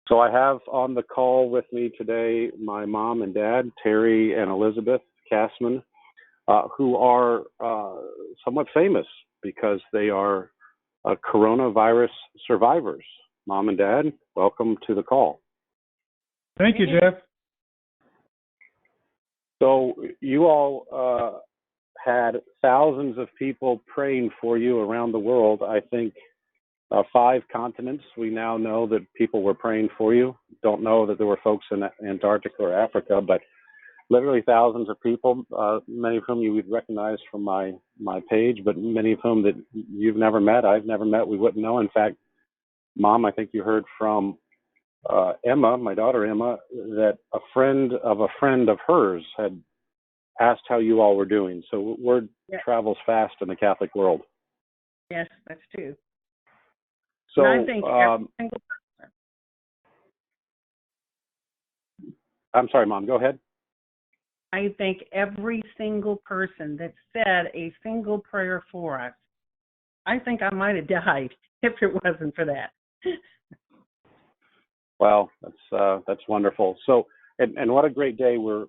So I have on the call with me today my mom and dad, Terry and Elizabeth Cassman, who are somewhat famous because they are coronavirus survivors. Mom and Dad, welcome to the call. Thank you, Jeff. So you all had thousands of people praying for you around the world. I think 5 continents. We now know that people were praying for you. Don't know that there were folks in Antarctica or Africa, but literally thousands of people, many of whom you would recognize from my page, but many of whom that you've never met, I've never met, we wouldn't know. In fact, Mom, I think you heard from Emma, my daughter Emma, that a friend of hers had asked how you all were doing. So word travels fast in the Catholic world. Yes, that's true. So and I think every single person. I'm sorry, Mom, go ahead. I think every single person that said a single prayer for us, I think I might have died if it wasn't for that. Well, that's wonderful. So, and what a great day we're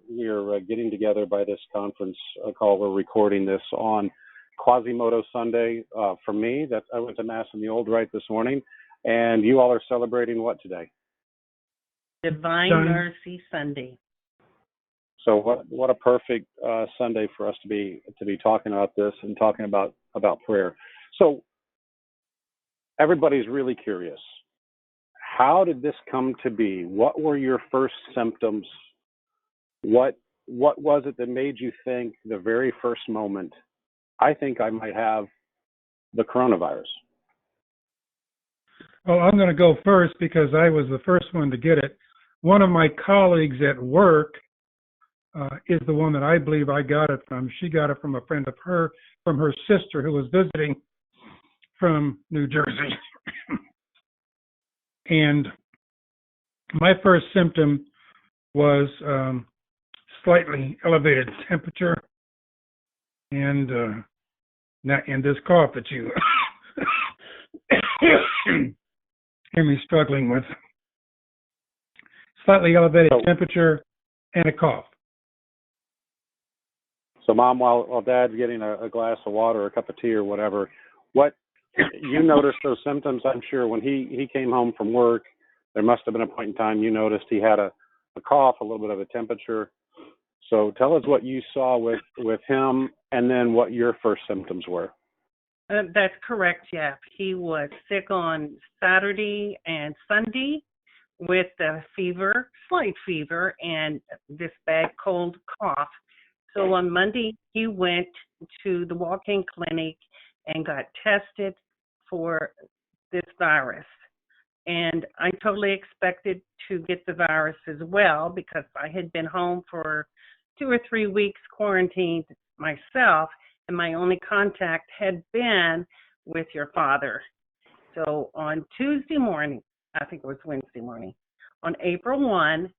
getting together by this conference call. We're recording this on Quasimodo Sunday. For me, that I went to Mass in the Old Rite this morning, and you all are celebrating what today? Divine Mercy Sunday. So what a perfect Sunday for us to be talking about this and talking about prayer. So everybody's really curious. How did this come to be? What were your first symptoms? What was it that made you think the very first moment, I think I might have the coronavirus? Well, I'm going to go first because I was the first one to get it. One of my colleagues at work is the one that I believe I got it from. She got it from a friend of her, from her sister who was visiting from New Jersey. And my first symptom was slightly elevated temperature and this cough that you hear me struggling with. Slightly elevated temperature and a cough. So, Mom, while Dad's getting a glass of water or a cup of tea or whatever, what you noticed those symptoms, I'm sure, when he came home from work. There must have been a point in time you noticed he had a cough, a little bit of a temperature. So tell us what you saw with him and then what your first symptoms were. That's correct, Jeff. He was sick on Saturday and Sunday with a fever, slight fever, and this bad cold cough. So on Monday, he went to the walk-in clinic and got tested for this virus. And I totally expected to get the virus as well because I had been home for 2 or 3 weeks quarantined myself, and my only contact had been with your father. So on Tuesday morning, I think it was Wednesday morning, on April 1,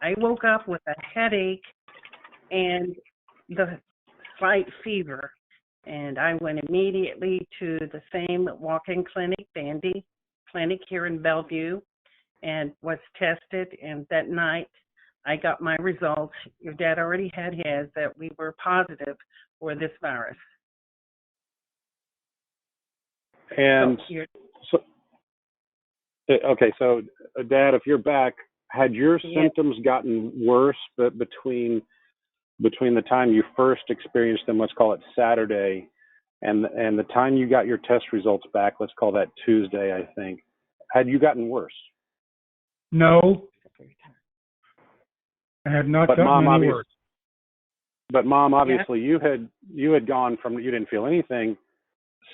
I woke up with a headache and the slight fever. And I went immediately to the same walk-in clinic, Bandy Clinic here in Bellevue, and was tested. And that night, I got my results. Your dad already had his, that we were positive for this virus. And so Dad, if you're back, had your symptoms gotten worse between the time you first experienced them, let's call it Saturday, and the time you got your test results back, let's call that Tuesday, I think, had you gotten worse? No, I had not gotten any worse. But Mom, obviously, you had gone from you didn't feel anything.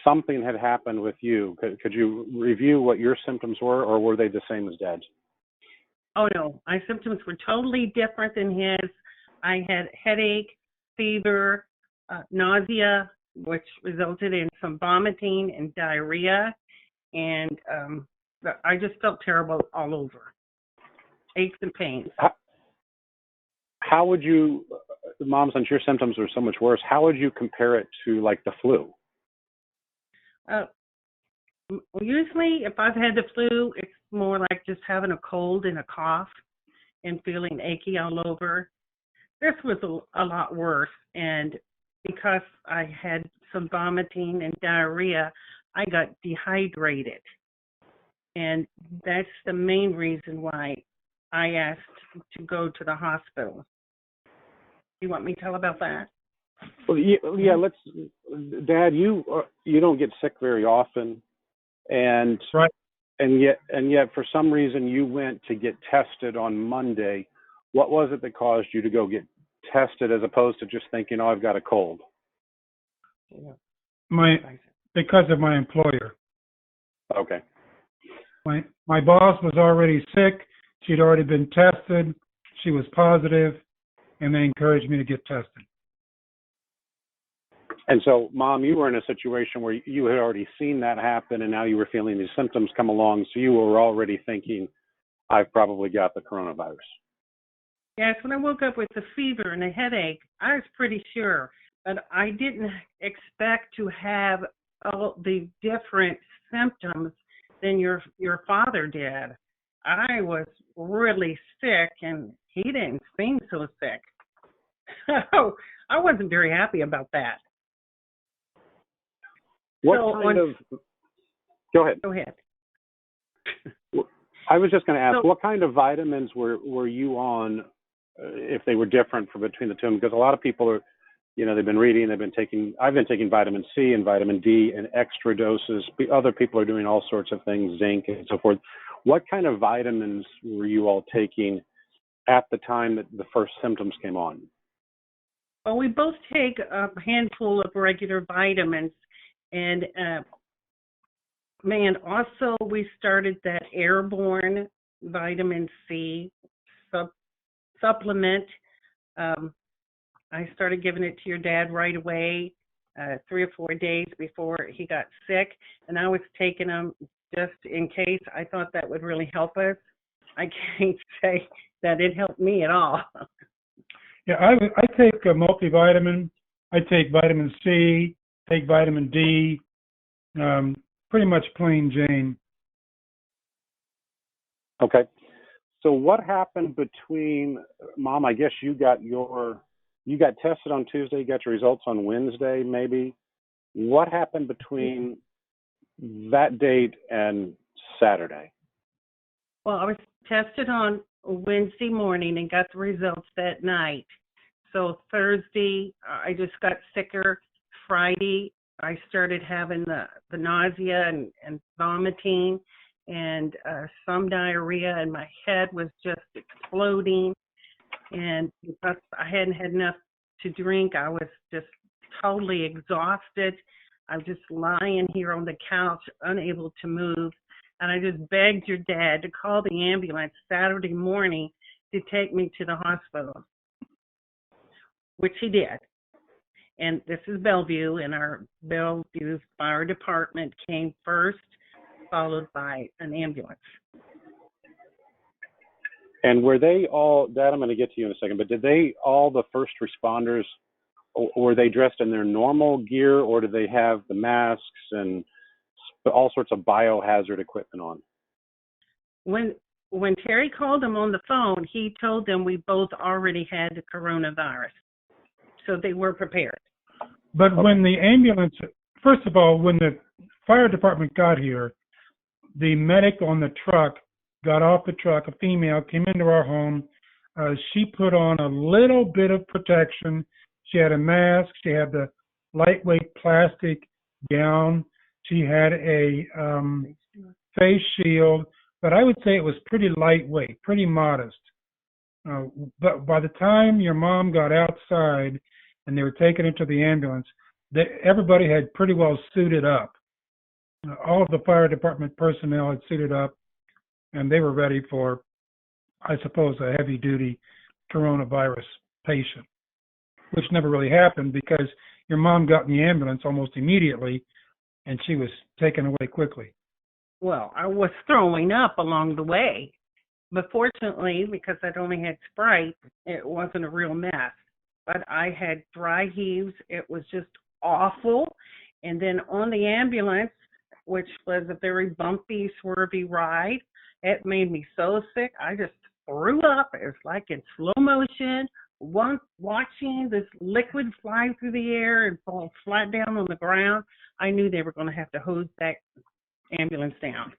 Something had happened with you. Could you review what your symptoms were, or were they the same as Dad's? Oh no, my symptoms were totally different than his. I had headache, fever, nausea, which resulted in some vomiting and diarrhea, and I just felt terrible all over, aches and pains. How would you, Mom, since your symptoms are so much worse, how would you compare it to like the flu? Usually, if I've had the flu, it's more like just having a cold and a cough and feeling achy all over. This was a lot worse, and because I had some vomiting and diarrhea, I got dehydrated, and that's the main reason why I asked to go to the hospital. You want me to tell about that? Well, yeah. Let's, Dad. You don't get sick very often, and Right. and yet for some reason you went to get tested on Monday. What was it that caused you to go get tested as opposed to just thinking, oh, I've got a cold? Because of my employer. Okay. My boss was already sick. She'd already been tested. She was positive, and they encouraged me to get tested. And so, Mom, you were in a situation where you had already seen that happen, and now you were feeling these symptoms come along, so you were already thinking, I've probably got the coronavirus. Yes, when I woke up with a fever and a headache, I was pretty sure, but I didn't expect to have all the different symptoms than your father did. I was really sick, and he didn't seem so sick. So I wasn't very happy about that. What kind of? Go ahead. Go ahead. I was just going to ask, what kind of vitamins were you on, if they were different between the two? Because a lot of people are, they've been reading, I've been taking vitamin C and vitamin D in extra doses. Other people are doing all sorts of things, zinc and so forth. What kind of vitamins were you all taking at the time that the first symptoms came on? Well, we both take a handful of regular vitamins, and also we started that airborne vitamin C supplement. I started giving it to your dad right away, 3 or 4 days before he got sick, and I was taking them just in case. I thought that would really help us. I can't say that it helped me at all. Yeah, I take a multivitamin. I take vitamin C, take vitamin D, pretty much plain Jane. Okay. So what happened between, Mom, I guess you got tested on Tuesday, you got your results on Wednesday, maybe. What happened between that date and Saturday? Well, I was tested on Wednesday morning and got the results that night. So Thursday, I just got sicker. Friday, I started having the nausea and vomiting and some diarrhea, and my head was just exploding. And because I hadn't had enough to drink, I was just totally exhausted. I was just lying here on the couch, unable to move. And I just begged your dad to call the ambulance Saturday morning to take me to the hospital, which he did. And this is Bellevue, and our Bellevue Fire Department came first, followed by an ambulance. And were they all, Dad, I'm going to get to you in a second, but did the first responders, were they dressed in their normal gear, or did they have the masks and all sorts of biohazard equipment on? When Terry called them on the phone, he told them we both already had the coronavirus, so they were prepared. But when the ambulance, first of all, when the fire department got here, the medic on the truck got off the truck, a female, came into our home. She put on a little bit of protection. She had a mask. She had the lightweight plastic gown. She had a face shield, but I would say it was pretty lightweight, pretty modest. But by the time your mom got outside and they were taken into the ambulance, everybody had pretty well suited up. All of the fire department personnel had suited up, and they were ready for, I suppose, a heavy-duty coronavirus patient, which never really happened because your mom got in the ambulance almost immediately, and she was taken away quickly. Well, I was throwing up along the way, but fortunately, because I'd only had Sprite, it wasn't a real mess. But I had dry heaves. It was just awful. And then on the ambulance, which was a very bumpy, swervy ride. It made me so sick. I just threw up. It was like in slow motion, watching this liquid fly through the air and fall flat down on the ground. I knew they were going to have to hose that ambulance down.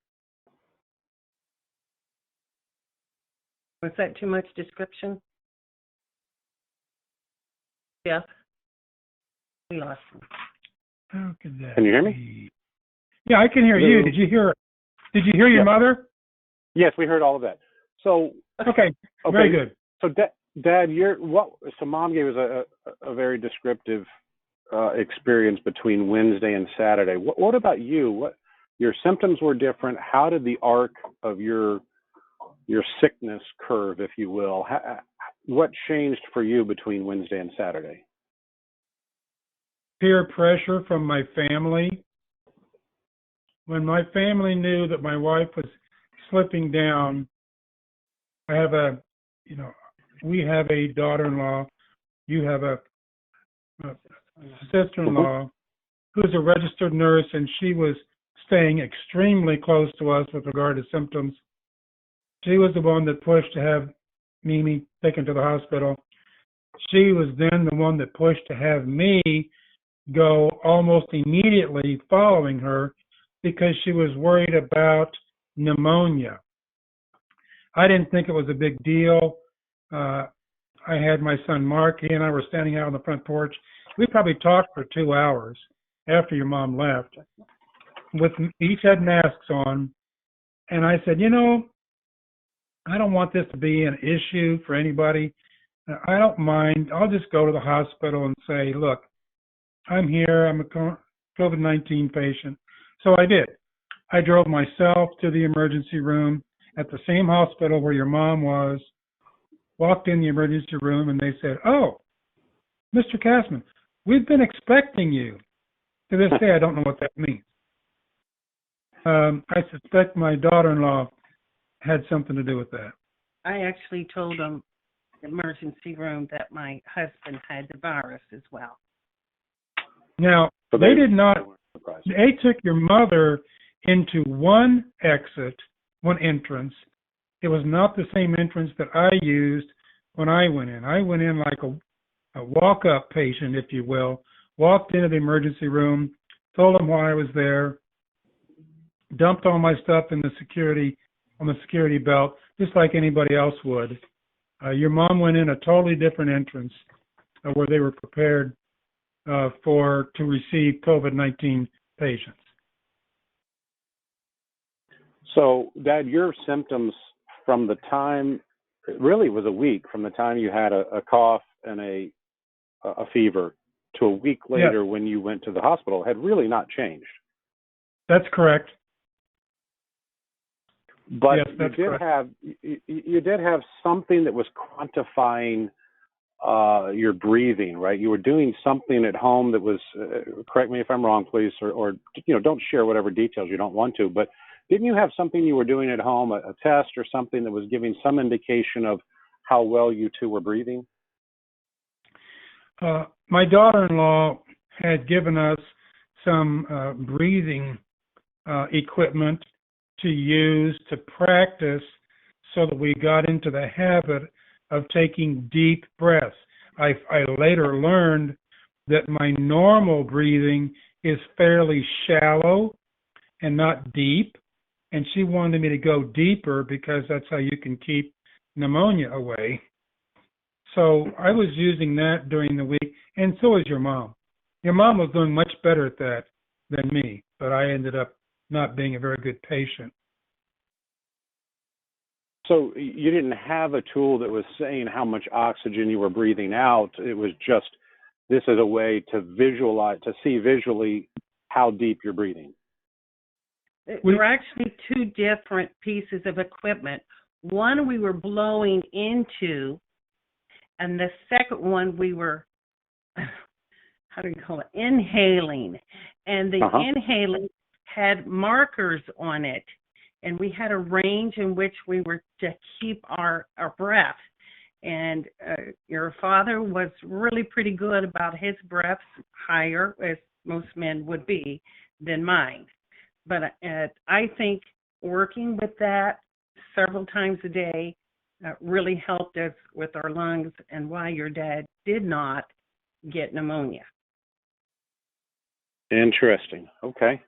Was that too much description? Yes. We lost him. How could that Can you hear be? me? Yeah, I can hear Hello? you. Did you hear your Yeah. mother? Yes, we heard all of that. So Okay. Very good. So Dad, so Mom gave us a very descriptive experience between Wednesday and Saturday. What about you? What your symptoms were different? How did the arc of your sickness curve, if you will? What changed for you between Wednesday and Saturday? Peer pressure from my family. When my family knew that my wife was slipping down, we have a daughter-in-law. You have a sister-in-law who's a registered nurse, and she was staying extremely close to us with regard to symptoms. She was the one that pushed to have Mimi taken to the hospital. She was then the one that pushed to have me go almost immediately following her because she was worried about pneumonia. I didn't think it was a big deal. I had my son Mark, he and I were standing out on the front porch. We probably talked for 2 hours after your mom left. Each had masks on. And I said, I don't want this to be an issue for anybody. I don't mind. I'll just go to the hospital and say, look, I'm here. I'm a COVID-19 patient. So I did. I drove myself to the emergency room at the same hospital where your mom was, walked in the emergency room, and they said, oh, Mr. Kassman, we've been expecting you. To this day, I don't know what that means. I suspect my daughter-in-law had something to do with that. I actually told them in the emergency room that my husband had the virus as well. Now, So they did not, surprised. they took your mother into one exit, one entrance. It was not the same entrance that I used when I went in. I went in like a walk-up patient, if you will, walked into the emergency room, told them why I was there, dumped all my stuff on the security belt, just like anybody else would. Your mom went in a totally different entrance where they were prepared to receive COVID-19 patients. So, Dad, your symptoms from the time, it really was a week, from the time you had a cough and a fever to a week later when you went to the hospital had really not changed. That's correct. But yes, that's correct. You did have something that was quantifying your breathing, right? You were doing something at home that was, correct me if I'm wrong, please, or don't share whatever details you don't want to, but didn't you have something you were doing at home, a test or something that was giving some indication of how well you two were breathing? My daughter-in-law had given us some breathing equipment to use to practice so that we got into the habit of taking deep breaths. I later learned that my normal breathing is fairly shallow and not deep, and she wanted me to go deeper because that's how you can keep pneumonia away. So I was using that during the week, and so was your mom. Your mom was doing much better at that than me, but I ended up not being a very good patient. So you didn't have a tool that was saying how much oxygen you were breathing out. It was just, this is a way to visualize, to see visually how deep you're breathing. There were actually two different pieces of equipment. One we were blowing into, and the second one we were, inhaling. And the inhaling had markers on it, and we had a range in which we were to keep our breath. And your father was really pretty good about his breaths, higher, as most men would be, than mine. But I think working with that several times a day really helped us with our lungs and why your dad did not get pneumonia. Interesting. Okay.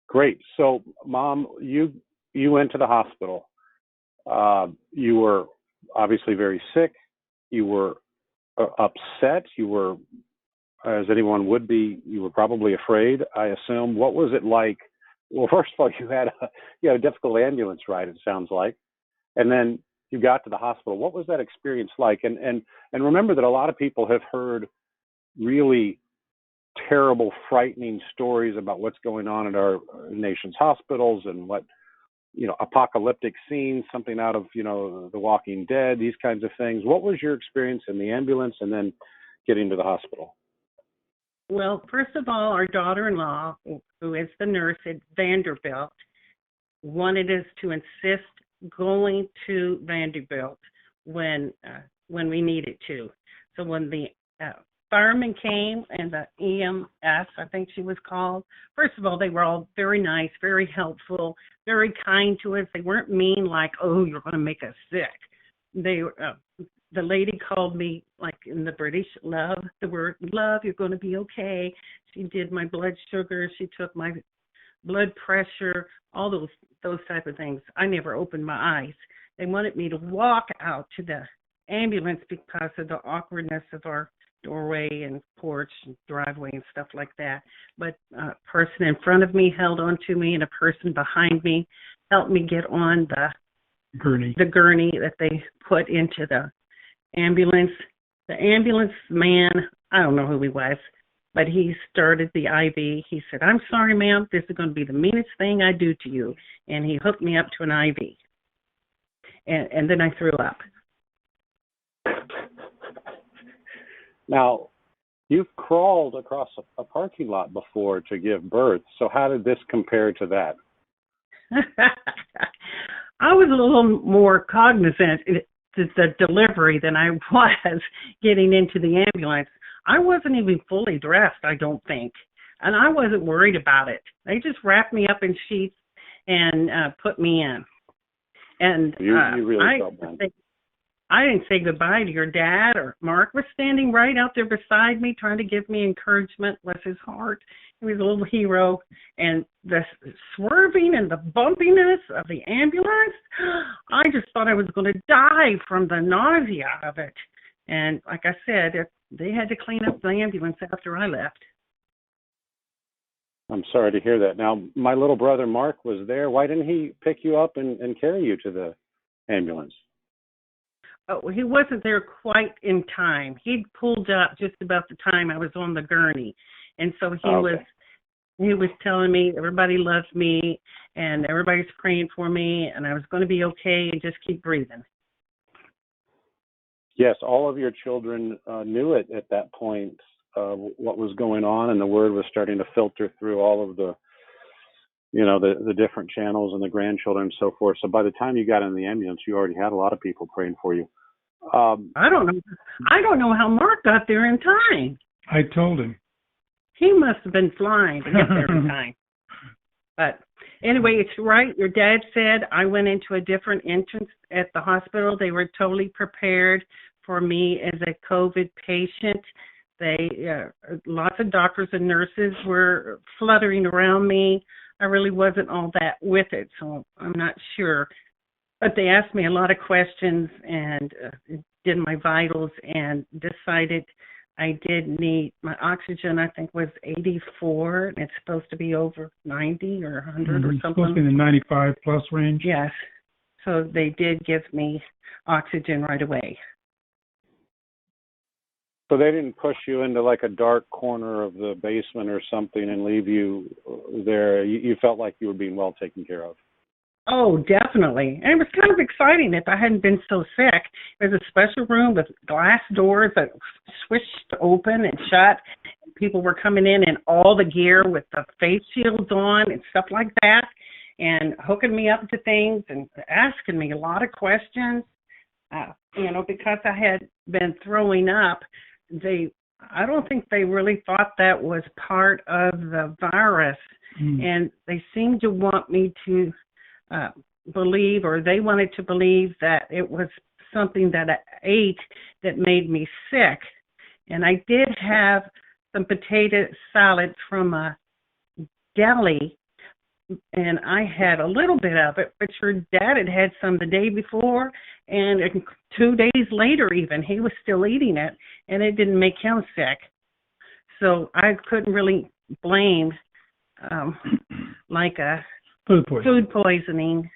Great. So, Mom, you went to the hospital. You were obviously very sick. You were upset. You were, as anyone would be, you were probably afraid, I assume. What was it like? Well, first of all, you had a difficult ambulance ride, it sounds like, and then you got to the hospital. What was that experience like? And remember that a lot of people have heard really terrible, frightening stories about what's going on at our nation's hospitals and what, apocalyptic scenes, something out of, The Walking Dead, these kinds of things. What was your experience in the ambulance and then getting to the hospital? Well, first of all, our daughter-in-law, who is the nurse at Vanderbilt, wanted us to insist going to Vanderbilt when we needed to. So when the firemen came and the EMS, I think she was called, first of all, they were all very nice, very helpful, very kind to us. They weren't mean like, oh, you're going to make us sick. They were. The lady called me, like in the British, love, the word love, you're going to be okay. She did my blood sugar. She took my blood pressure, all those type of things. I never opened my eyes. They wanted me to walk out to the ambulance because of the awkwardness of our doorway and porch and driveway and stuff like that. But a person in front of me held on to me, and a person behind me helped me get on the gurney that they put into the ambulance. The ambulance man, I don't know who he was, but he started the IV. He said, I'm sorry, ma'am, this is going to be the meanest thing I do to you. And he hooked me up to an IV. And then I threw up. Now, you've crawled across a parking lot before to give birth. So how did this compare to that? I was a little more cognizant the delivery than I was getting into the ambulance. I wasn't even fully dressed, I don't think, and I wasn't worried about it. They just wrapped me up in sheets and put me in. And you really felt bad. I didn't say goodbye to your dad, or Mark was standing right out there beside me trying to give me encouragement. Bless his heart. He was a little hero. And the swerving and the bumpiness of the ambulance, I just thought I was going to die from the nausea of it. And like I said, they had to clean up the ambulance after I left. I'm sorry to hear that. Now, my little brother Mark was there. Why didn't he pick you up and carry you to the ambulance? Oh, he wasn't there quite in time. He'd pulled up just about the time I was on the gurney. And so he was telling me everybody loves me and everybody's praying for me and I was going to be okay and just keep breathing. Yes, all of your children knew it at that point, what was going on, and the word was starting to filter through all of the different channels and the grandchildren and so forth. So by the time you got in the ambulance, you already had a lot of people praying for you. I don't know how Mark got there in time. I told him. He must have been flying to get there in time. But anyway, it's right. Your dad said I went into a different entrance at the hospital. They were totally prepared for me as a COVID patient. Lots of doctors and nurses were fluttering around me. I really wasn't all that with it, so I'm not sure. But they asked me a lot of questions and did my vitals and decided I did need my oxygen, I think, was 84, and it's supposed to be over 90 or 100 or something. It's supposed to be in the 95 plus range. Yes. So they did give me oxygen right away. So they didn't push you into like a dark corner of the basement or something and leave you there. You felt like you were being well taken care of. Oh, definitely. And it was kind of exciting if I hadn't been so sick. It was a special room with glass doors that swished open and shut. And people were coming in all the gear with the face shields on and stuff like that and hooking me up to things and asking me a lot of questions. Because I had been throwing up, I don't think they really thought that was part of the virus, and they seemed to want me to believe, or they wanted to believe that it was something that I ate that made me sick. And I did have some potato salad from a deli, and I had a little bit of it, but your dad had had some the day before, and 2 days later even, he was still eating it, and it didn't make him sick. So I couldn't really blame like a food poisoning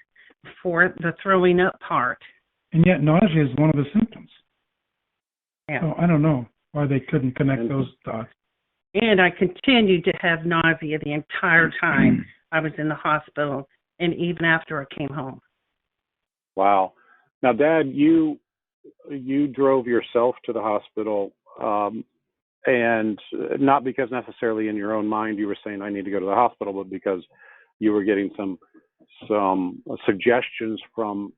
for the throwing up part. And yet nausea is one of the symptoms. Yeah. So I don't know why they couldn't connect those dots. And I continued to have nausea the entire time I was in the hospital, and even after I came home. Wow. Now, Dad, you drove yourself to the hospital, and not because necessarily in your own mind you were saying I need to go to the hospital, but because you were getting some suggestions from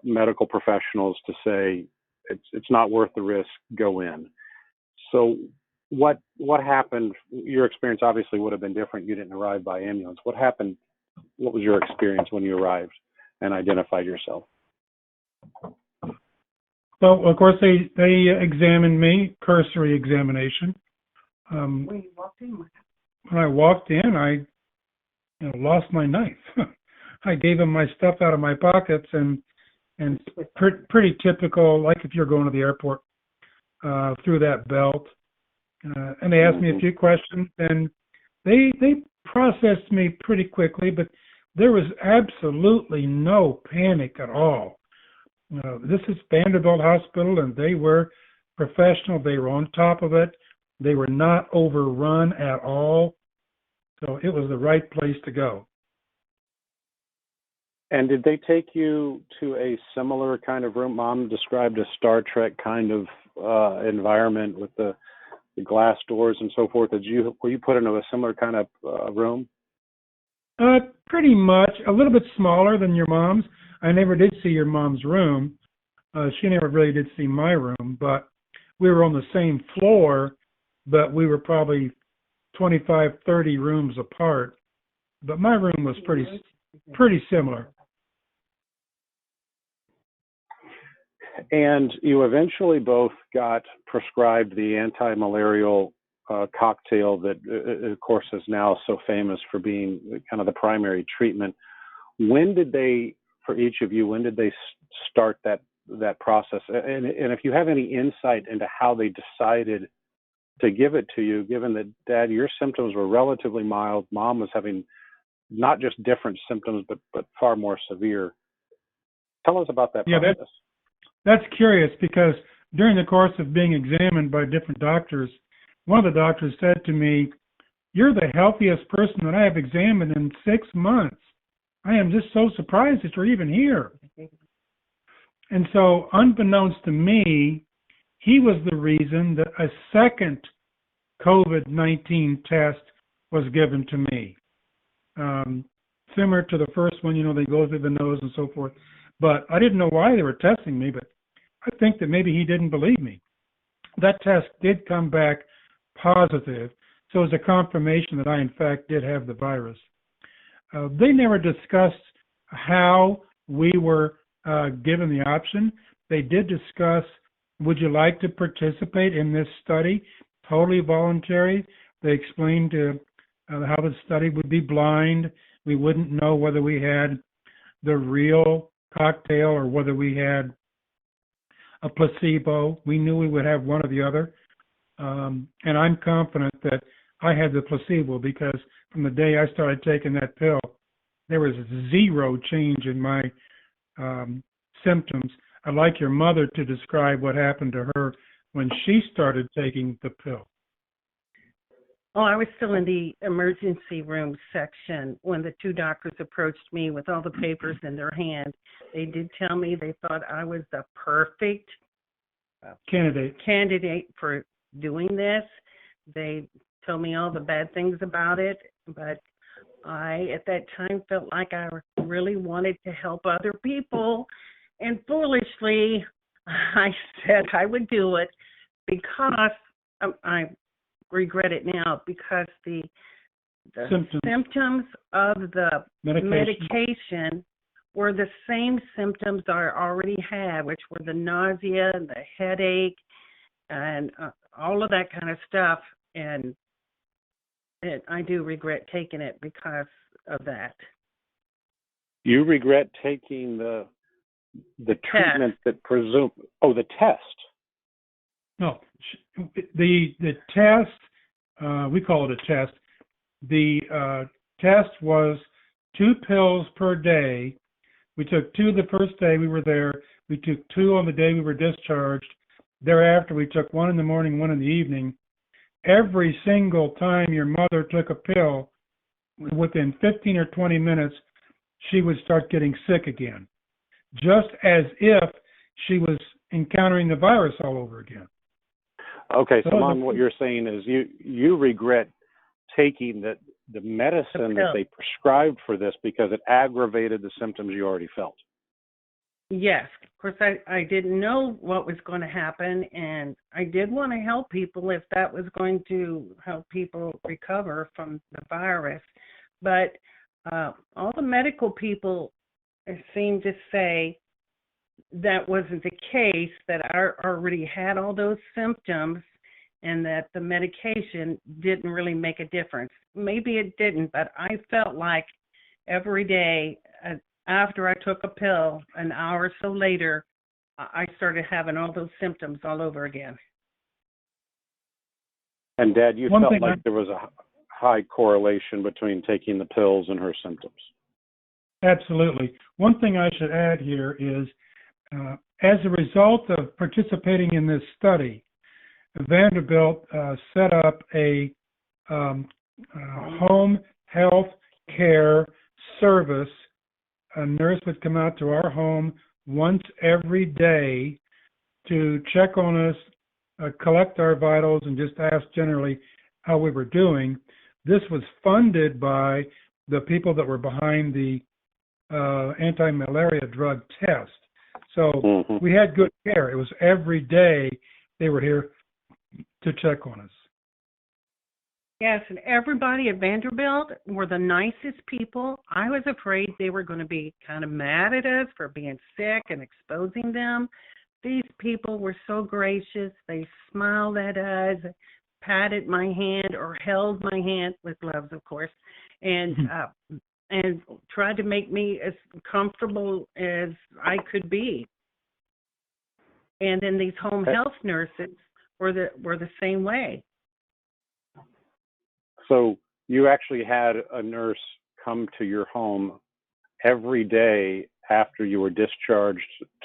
medical professionals to say it's not worth the risk, go in. So what happened? Your experience obviously would have been different. You didn't arrive by ambulance. What happened? What was your experience when you arrived and identified yourself? Well, of course, they examined me, cursory examination. When you walked in? When I walked in, I lost my knife. I gave them my stuff out of my pockets, and pretty typical, like if you're going to the airport, through that belt. And they asked me a few questions, and they processed me pretty quickly, but there was absolutely no panic at all. This is Vanderbilt Hospital, and they were professional. They were on top of it. They were not overrun at all. So it was the right place to go. And did they take you to a similar kind of room? Mom described a Star Trek kind of environment with the glass doors and so forth. Were you put into a similar kind of room? Pretty much. A little bit smaller than your mom's. I never did see your mom's room. She never really did see my room, but we were on the same floor, but we were probably 25, 30 rooms apart. But my room was pretty similar. And you eventually both got prescribed the anti-malarial cocktail that, of course, is now so famous for being kind of the primary treatment. When did they, for each of you, when did they start that process? And if you have any insight into how they decided to give it to you, given that, Dad, your symptoms were relatively mild, Mom was having not just different symptoms, but far more severe. Tell us about that process. Yeah, that's curious, because during the course of being examined by different doctors, one of the doctors said to me, "You're the healthiest person that I have examined in 6 months. I am just so surprised that you're even here." And so, unbeknownst to me, he was the reason that a second COVID-19 test was given to me. Similar to the first one, they go through the nose and so forth. But I didn't know why they were testing me, but I think that maybe he didn't believe me. That test did come back positive, so it was a confirmation that I, in fact, did have the virus. They never discussed how we were given the option. They did discuss, would you like to participate in this study? Totally voluntary. They explained how the study would be blind. We wouldn't know whether we had the real cocktail or whether we had a placebo. We knew we would have one or the other. And I'm confident that I had the placebo, because from the day I started taking that pill, there was zero change in my symptoms. I'd like your mother to describe what happened to her when she started taking the pill. Oh, I was still in the emergency room section when the two doctors approached me with all the papers in their hand. They did tell me they thought I was the perfect candidate for doing this. They told me all the bad things about it, but I, at that time, felt like I really wanted to help other people. And foolishly, I said I would do it because I regret it now because the Symptoms. symptoms of the Medication. medication were the same symptoms I already had, which were the nausea and the headache and all of that kind of stuff. And I do regret taking it because of that. You regret taking the treatment that the test. No, the test, we call it a test. The test was 2 pills per day. We took 2 the first day we were there. We took 2 on the day we were discharged. Thereafter, we took 1 in the morning, 1 in the evening. Every single time your mother took a pill, within 15 or 20 minutes, she would start getting sick again, just as if she was encountering the virus all over again. Okay, so Mom, what you're saying is you regret taking the medicine that they prescribed for this because it aggravated the symptoms you already felt. Yes, of course, I didn't know what was going to happen, and I did want to help people if that was going to help people recover from the virus. But all the medical people seem to say that wasn't the case, that I already had all those symptoms and that the medication didn't really make a difference. Maybe it didn't, but I felt like every day after I took a pill, an hour or so later, I started having all those symptoms all over again. And Dad, you felt like there was a high correlation between taking the pills and her symptoms. Absolutely. One thing I should add here is, as a result of participating in this study, Vanderbilt set up a home health care service. A nurse would come out to our home once every day to check on us, collect our vitals, and just ask generally how we were doing. This was funded by the people that were behind the anti-malaria drug test. So we had good care. It was every day they were here to check on us. Yes, and everybody at Vanderbilt were the nicest people. I was afraid they were going to be kind of mad at us for being sick and exposing them. These people were so gracious. They smiled at us, patted my hand or held my hand with gloves, of course, and tried to make me as comfortable as I could be. And then these home health nurses were the same way. So you actually had a nurse come to your home every day after you were discharged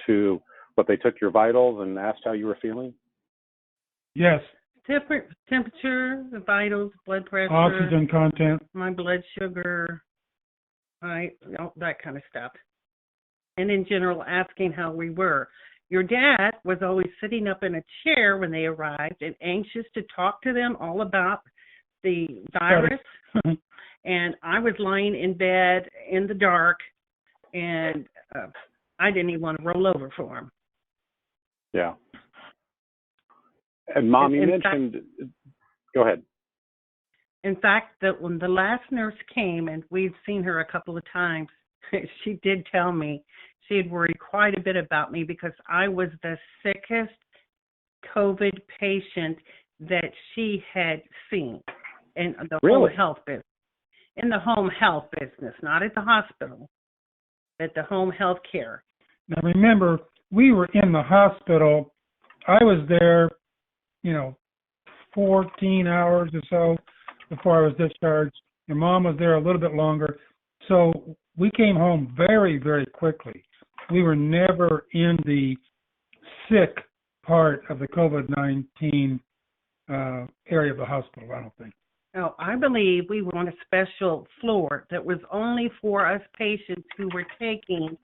to they took your vitals and asked how you were feeling? Yes. Temperature, the vitals, blood pressure, oxygen content, my blood sugar, that kind of stuff. And in general, asking how we were. Your dad was always sitting up in a chair when they arrived and anxious to talk to them all about the virus. And I was lying in bed in the dark, and I didn't even want to roll over for him. Yeah. And Mom, you mentioned, go ahead. In fact, that when the last nurse came, and we'd seen her a couple of times, she did tell me she had worried quite a bit about me because I was the sickest COVID patient that she had seen in the home health business. In the home health business, not at the hospital, at the home health care. Now remember, we were in the hospital. I was there, 14 hours or so before I was discharged. Your mom was there a little bit longer. So we came home very, very quickly. We were never in the sick part of the COVID-19 area of the hospital, I don't think. No, I believe we were on a special floor that was only for us patients who were taking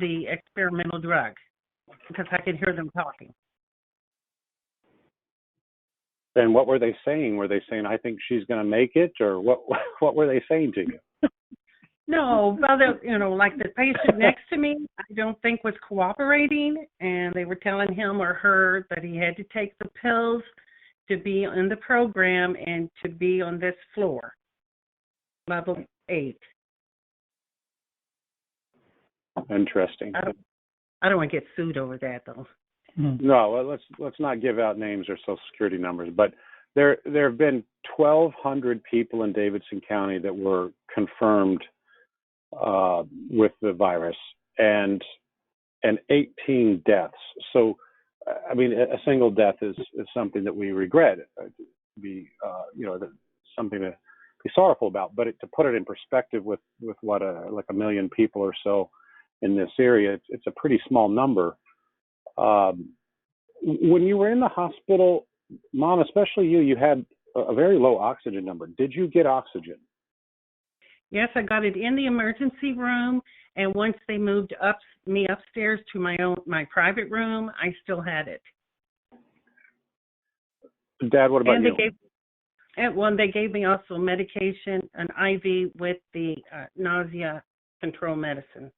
the experimental drug, because I could hear them talking. And what were they saying? Were they saying, I think she's going to make it? Or what were they saying to you? No, well, like the patient next to me, I don't think was cooperating. And they were telling him or her that he had to take the pills to be in the program and to be on this floor, level 8. Interesting. I don't want to get sued over that, though. No, let's not give out names or social security numbers, but there have been 1,200 people in Davidson County that were confirmed with the virus, and 18 deaths. So, I mean, a single death is something that we regret. Something to be sorrowful about. But to put it in perspective with what like 1 million people or so in this area, it's a pretty small number. When you were in the hospital, Mom, especially you had a very low oxygen number. Did you get oxygen? Yes, I got it in the emergency room, and once they moved me upstairs to my private room, I still had it. Dad, what about you? They gave me also medication, an IV with the nausea control medicine.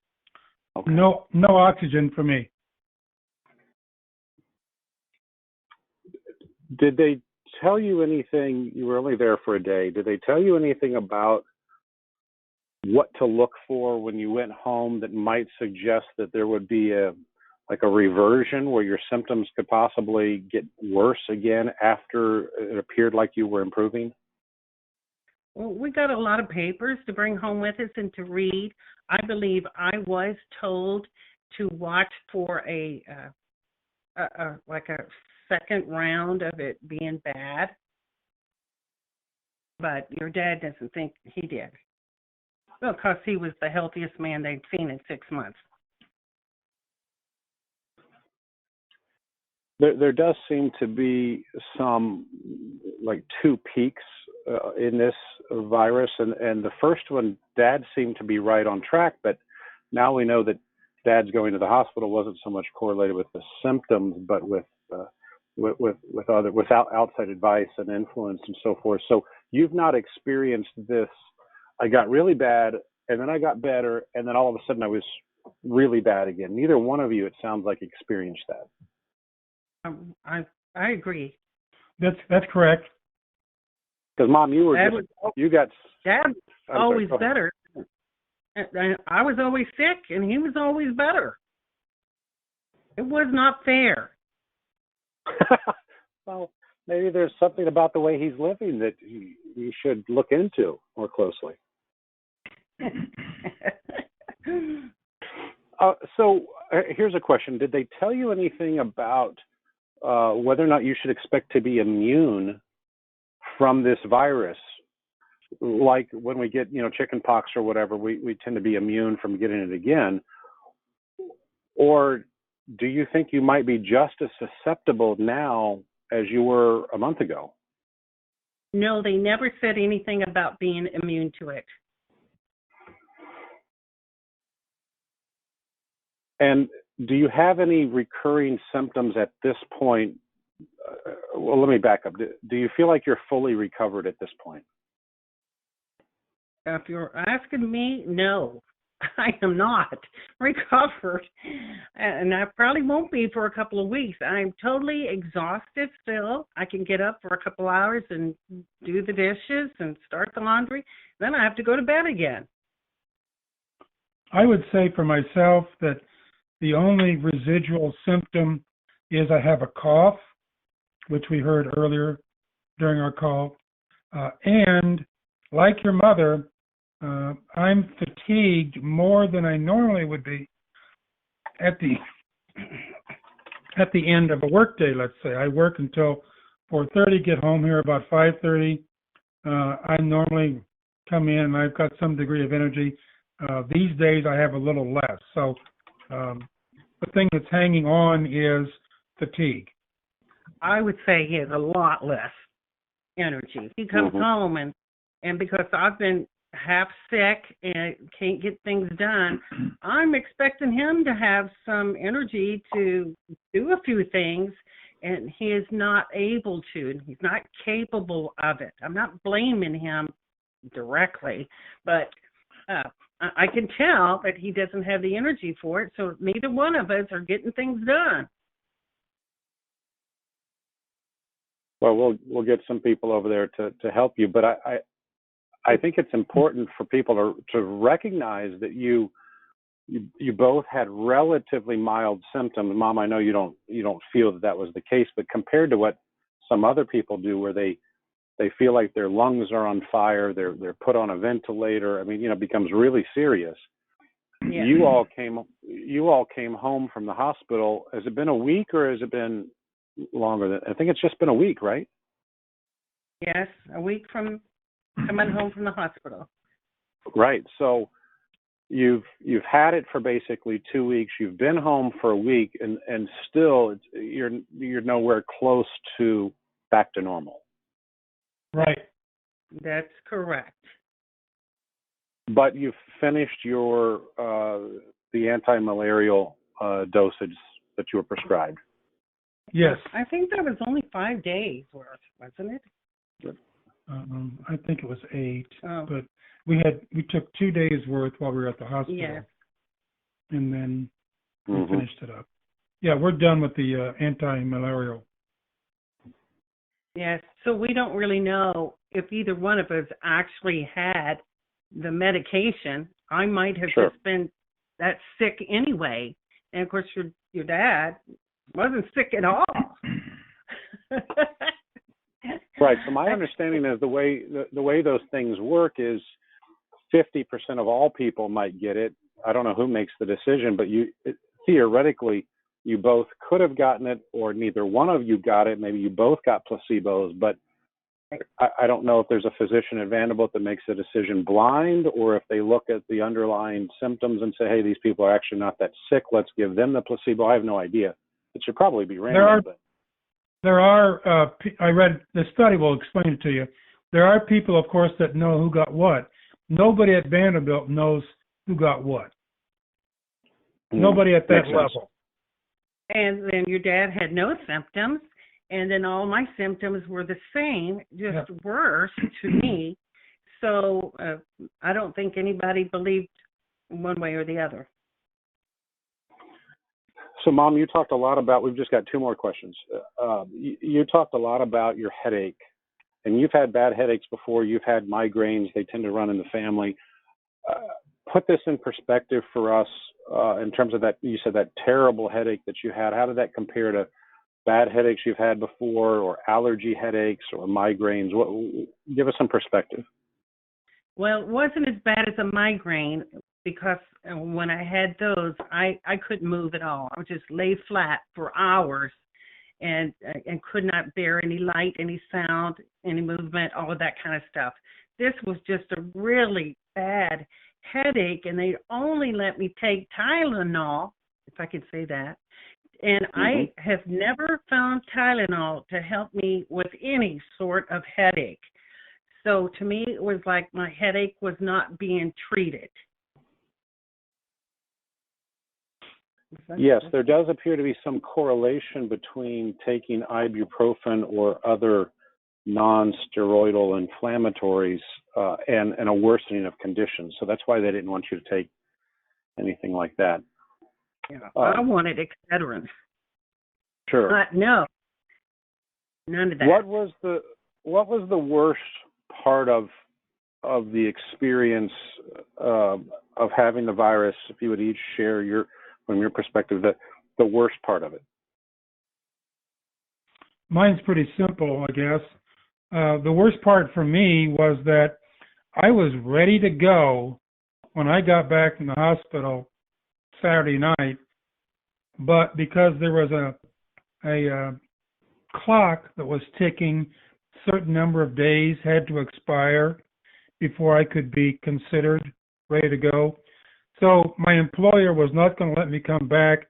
Okay. No oxygen for me. Did they tell you anything? You were only there for a day. Did they tell you anything about what to look for when you went home that might suggest that there would be a reversion where your symptoms could possibly get worse again after it appeared like you were improving? Well, we got a lot of papers to bring home with us and to read. I believe I was told to watch for a second round of it being bad, but your dad doesn't think he did. Well, because he was the healthiest man they'd seen in 6 months. There does seem to be some, like, 2 peaks in this virus, and the first one, Dad seemed to be right on track, but now we know that Dad's going to the hospital wasn't so much correlated with the symptoms, but with outside advice and influence and so forth. So you've not experienced this. I got really bad, and then I got better, and then all of a sudden I was really bad again. Neither one of you, it sounds like, experienced that. I agree. That's correct. Because Mom, Dad's always better. I was always sick, and he was always better. It was not fair. Well, maybe there's something about the way he's living that you should look into more closely. So here's a question. Did they tell you anything about whether or not you should expect to be immune from this virus? Like when we get, chicken pox or whatever, we tend to be immune from getting it again. Or do you think you might be just as susceptible now as you were a month ago? No, they never said anything about being immune to it. And do you have any recurring symptoms at this point? Well, let me back up. Do you feel like you're fully recovered at this point? If you're asking me, no, I am not recovered. And I probably won't be for a couple of weeks. I'm totally exhausted still. I can get up for a couple hours and do the dishes and start the laundry. Then I have to go to bed again. I would say for myself that the only residual symptom is I have a cough, which we heard earlier during our call. And like your mother, I'm fatigued more than I normally would be at the end of a workday. Let's say I work until 4:30, get home here about 5:30. I normally come in and I've got some degree of energy. These days I have a little less. So the thing that's hanging on is fatigue. I would say he has a lot less energy. He comes home and because I've been half sick and can't get things done, I'm expecting him to have some energy to do a few things, and he is not able to, and he's not capable of it. I'm not blaming him directly, but I can tell that he doesn't have the energy for it, so neither one of us are getting things done. Well, we'll get some people over there to help you, but I think it's important for people to recognize that you both had relatively mild symptoms. Mom, I know you don't feel that was the case, but compared to what some other people do, where they feel like their lungs are on fire, they're put on a ventilator. I mean, it becomes really serious. Yeah. You all came home from the hospital. Has it been a week or has it been longer than? I think it's just been a week, right? Yes, a week from coming home from the hospital. Right. So you've had it for basically 2 weeks. You've been home for a week, and still you're nowhere close to back to normal. Right. That's correct. But you've finished your the anti-malarial dosage that you were prescribed. Yes. I think that was only 5 days worth, wasn't it? I think it was 8, but we took 2 days worth while we were at the hospital. Yeah. And then we finished it up. Yeah, we're done with the anti-malarial. Yes. So we don't really know if either one of us actually had the medication. I might have just been that sick anyway. And of course your dad wasn't sick at all. Right. So my understanding is the way those things work is 50% of all people might get it. I don't know who makes the decision, but theoretically you both could have gotten it, or neither one of you got it. Maybe you both got placebos, but I don't know if there's a physician at Vanderbilt that makes the decision blind, or if they look at the underlying symptoms and say, hey, these people are actually not that sick, let's give them the placebo. I have no idea. It should probably be random. There are I read the study will explain it to you. There are people, of course, that know who got what. Nobody at Vanderbilt knows who got what. Nobody at that level. And then your dad had no symptoms, and then all my symptoms were the same, just worse to me. So I don't think anybody believed one way or the other. So, Mom, you talked a lot about, we've just got 2 more questions. You talked a lot about your headache, and you've had bad headaches before. You've had migraines. They tend to run in the family. Put this in perspective for us in terms of that, you said that terrible headache that you had. How did that compare to bad headaches you've had before, or allergy headaches or migraines? Give us some perspective. Well, it wasn't as bad as a migraine, because when I had those, I couldn't move at all. I would just lay flat for hours and could not bear any light, any sound, any movement, all of that kind of stuff. This was just a really bad headache, and they only let me take Tylenol, if I could say that. And I have never found Tylenol to help me with any sort of headache. So to me, it was like my headache was not being treated. Yes, there does appear to be some correlation between taking ibuprofen or other non-steroidal inflammatories and a worsening of conditions. So that's why they didn't want you to take anything like that. Yeah, I wanted Excedrin. Sure. No, none of that. What was the worst part of the experience of having the virus? If you would each share from your perspective, the worst part of it. Mine's pretty simple, I guess. The worst part for me was that I was ready to go when I got back from the hospital Saturday night, but because there was a clock that was ticking, certain number of days had to expire before I could be considered ready to go. So my employer was not going to let me come back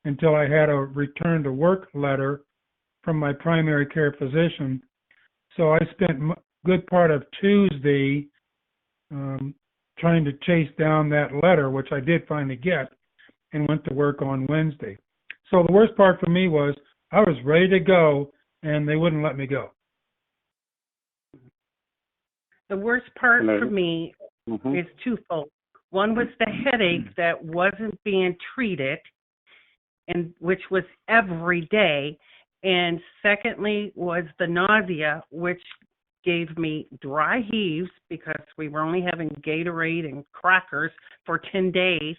until I had a return to work letter from my primary care physician. So I spent a good part of Tuesday trying to chase down that letter, which I did finally get, and went to work on Wednesday. So the worst part for me was I was ready to go, and they wouldn't let me go. The worst part for me is twofold. One was the headache that wasn't being treated, and which was every day. And secondly was the nausea, which gave me dry heaves because we were only having Gatorade and crackers for 10 days.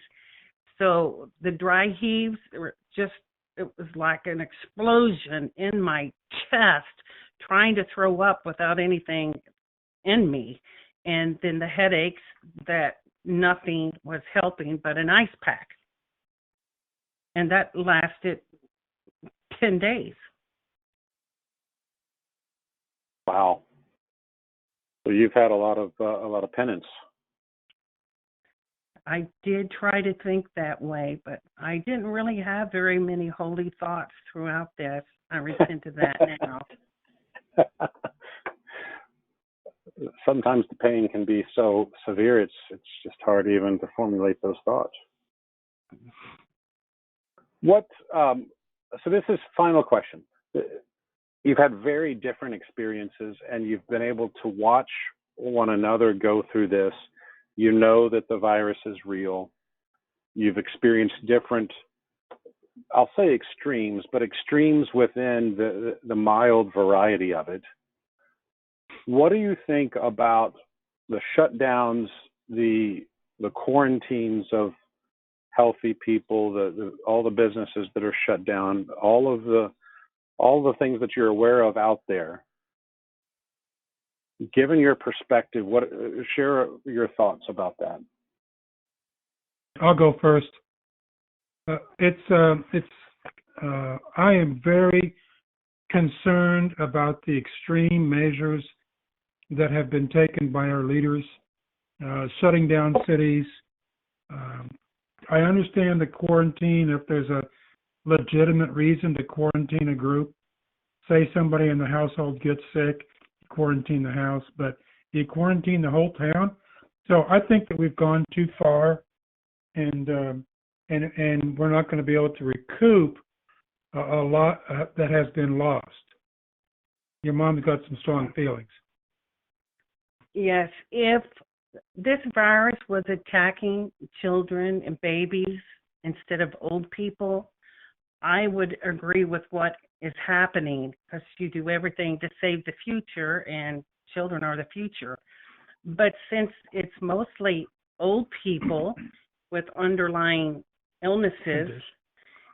So the dry heaves were just, it was like an explosion in my chest, trying to throw up without anything in me. And then the headaches that nothing was helping but an ice pack. And that lasted 10 days. Wow. So you've had a lot of penance. I did try to think that way, but I didn't really have very many holy thoughts throughout this. I repent of that now. Sometimes the pain can be so severe, it's just hard even to formulate those thoughts. What? So this is final question. You've had very different experiences, and you've been able to watch one another go through this. You know that the virus is real. You've experienced different, I'll say extremes, but extremes within the mild variety of it. What do you think about the shutdowns, the quarantines of healthy people, all the businesses that are shut down, all the things that you're aware of out there? Given your perspective, share your thoughts about that. I'll go first. I am very concerned about the extreme measures that have been taken by our leaders, shutting down cities. I understand the quarantine if there's a legitimate reason to quarantine a group. Say somebody in the household gets sick, quarantine the house, but you quarantine the whole town. So I think that we've gone too far, and we're not going to be able to recoup a lot that has been lost. Your mom's got some strong feelings. Yes, if this virus was attacking children and babies instead of old people, I would agree with what is happening, because you do everything to save the future, and children are the future. But since it's mostly old people with underlying illnesses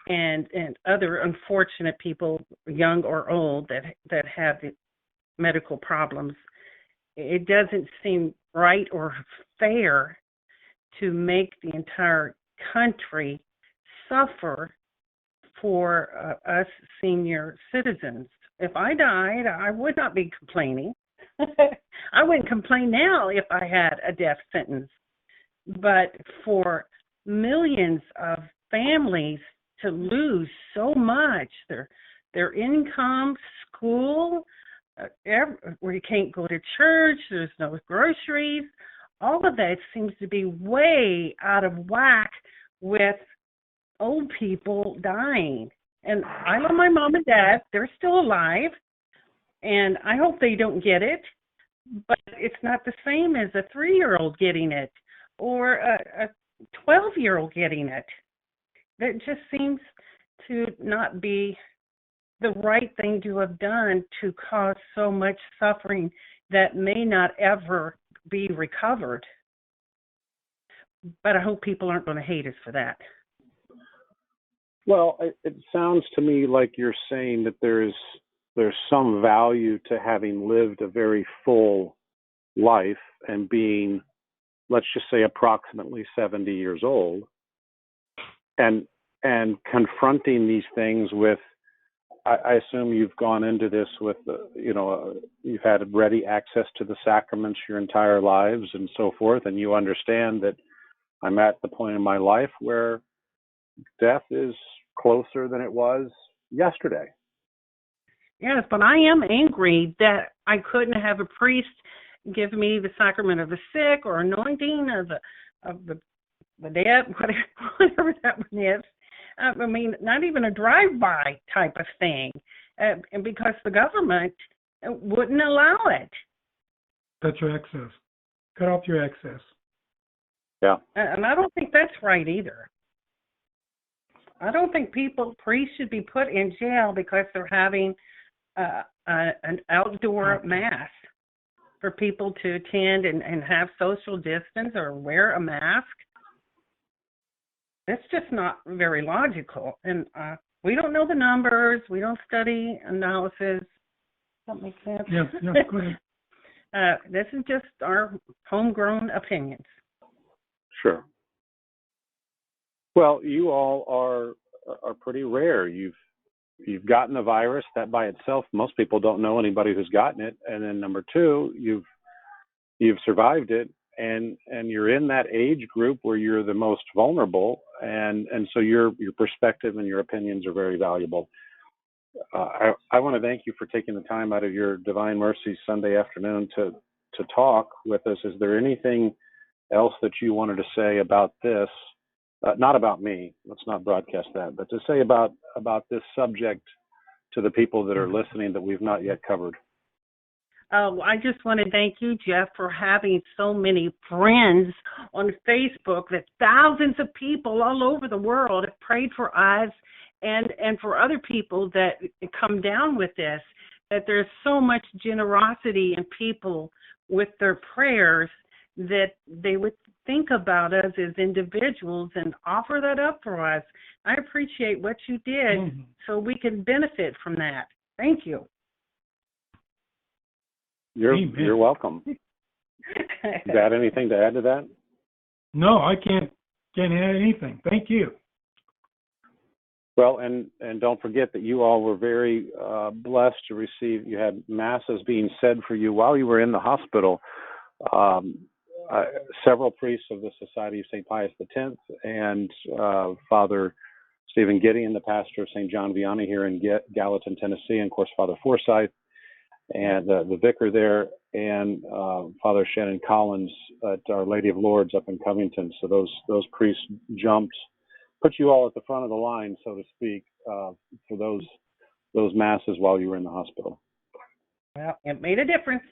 and other unfortunate people, young or old, that have medical problems, it doesn't seem right or fair to make the entire country suffer for us senior citizens. If I died, I would not be complaining. I wouldn't complain now if I had a death sentence. But for millions of families to lose so much, their income, school, where you can't go to church, there's no groceries, all of that seems to be way out of whack with old people dying. And I love my mom and dad. They're still alive, and I hope they don't get it. But it's not the same as a 3-year-old getting it or a 12-year-old getting it. That just seems to not be the right thing to have done to cause so much suffering that may not ever be recovered. But I hope people aren't going to hate us for that. Well, it sounds to me like you're saying that there's some value to having lived a very full life and being, let's just say, approximately 70 years old, and confronting these things with, I assume you've gone into this with, you've had ready access to the sacraments your entire lives and so forth, and you understand that I'm at the point in my life where death is closer than it was yesterday. Yes, but I am angry that I couldn't have a priest give me the sacrament of the sick or anointing of the dead, whatever that one is. I mean, not even a drive-by type of thing, and because the government wouldn't allow it. Cut your access. Cut off your access. Yeah. And I don't think that's right either. I don't think priests should be put in jail because they're having an outdoor mass for people to attend and have social distance or wear a mask. That's just not very logical. And we don't know the numbers. We don't study analysis. Does that make sense? Yeah, go ahead. This is just our homegrown opinions. Sure. Well, you all are pretty rare. You've gotten the virus. That by itself, most people don't know anybody who's gotten it. And then number two, you've survived it, and you're in that age group where you're the most vulnerable, and so your perspective and your opinions are very valuable. I want to thank you for taking the time out of your Divine Mercy Sunday afternoon to talk with us. Is there anything else that you wanted to say about this? Not about me. Let's not broadcast that, but to say about this subject to the people that are listening that we've not yet covered. Oh, I just want to thank you, Jeff, for having so many friends on Facebook, that thousands of people all over the world have prayed for us and for other people that come down with this, that there's so much generosity in people with their prayers that they would think about us as individuals and offer that up for us. I appreciate what you did so we can benefit from that. Thank you. You're welcome. Got anything to add to that? No, I can't add anything. Thank you. Well, and don't forget that you all were very blessed to receive. You had masses being said for you while you were in the hospital. Several priests of the Society of St. Pius X and Father Stephen Gideon, the pastor of St. John Vianney here in Gallatin, Tennessee, and of course Father Forsyth, and the vicar there, and Father Shannon Collins at Our Lady of Lourdes up in Covington. So those priests jumped, put you all at the front of the line, so to speak, for those masses while you were in the hospital. Well, it made a difference.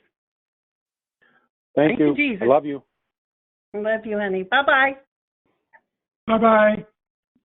Thank you. Jesus. I love you. I love you, honey. Bye-bye. Bye-bye.